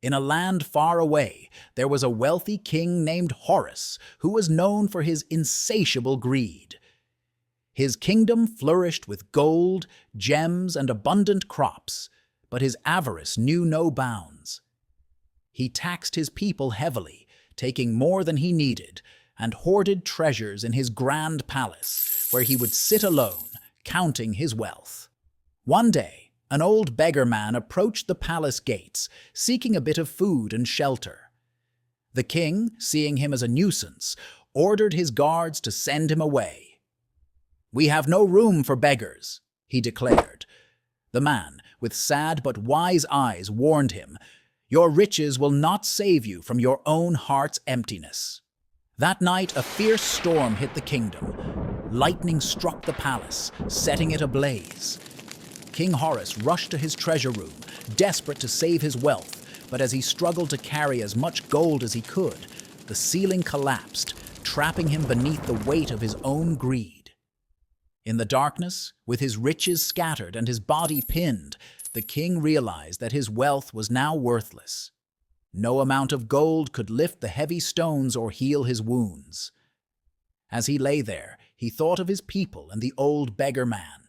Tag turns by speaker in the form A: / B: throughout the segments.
A: In a land far away, there was a wealthy king named Horus who was known for his insatiable greed. His kingdom flourished with gold, gems, and abundant crops, but his avarice knew no bounds. He taxed his people heavily, taking more than he needed, and hoarded treasures in his grand palace, where he would sit alone, counting his wealth. One day, an old beggar man approached the palace gates, seeking a bit of food and shelter. The king, seeing him as a nuisance, ordered his guards to send him away. "We have no room for beggars," he declared. The man, with sad but wise eyes, warned him, "Your riches will not save you from your own heart's emptiness." That night, a fierce storm hit the kingdom. Lightning struck the palace, setting it ablaze. King Horus rushed to his treasure room, desperate to save his wealth, but as he struggled to carry as much gold as he could, the ceiling collapsed, trapping him beneath the weight of his own greed. In the darkness, with his riches scattered and his body pinned, the king realized that his wealth was now worthless. No amount of gold could lift the heavy stones or heal his wounds. As he lay there, he thought of his people and the old beggar man.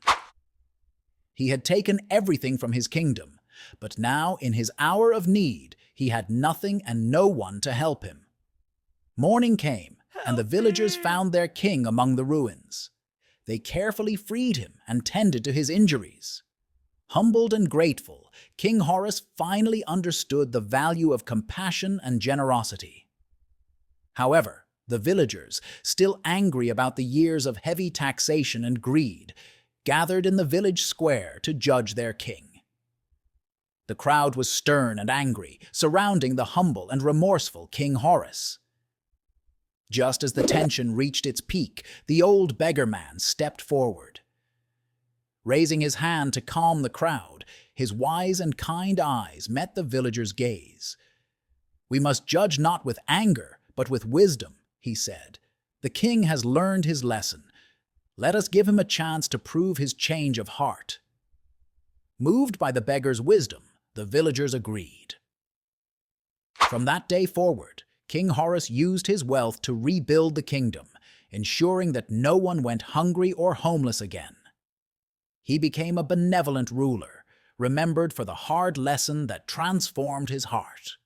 A: He had taken everything from his kingdom, but now, in his hour of need, he had nothing and no one to help him. Morning came, and the villagers found their king among the ruins. They carefully freed him and tended to his injuries. Humbled and grateful, King Horus finally understood the value of compassion and generosity. However, the villagers, still angry about the years of heavy taxation and greed, gathered in the village square to judge their king. The crowd was stern and angry, surrounding the humble and remorseful King Horus. Just as the tension reached its peak, the old beggar man stepped forward. Raising his hand to calm the crowd, his wise and kind eyes met the villagers' gaze. "We must judge not with anger, but with wisdom," he said. "The king has learned his lesson. Let us give him a chance to prove his change of heart." Moved by the beggar's wisdom, the villagers agreed. From that day forward, King Horus used his wealth to rebuild the kingdom, ensuring that no one went hungry or homeless again. He became a benevolent ruler, remembered for the hard lesson that transformed his heart.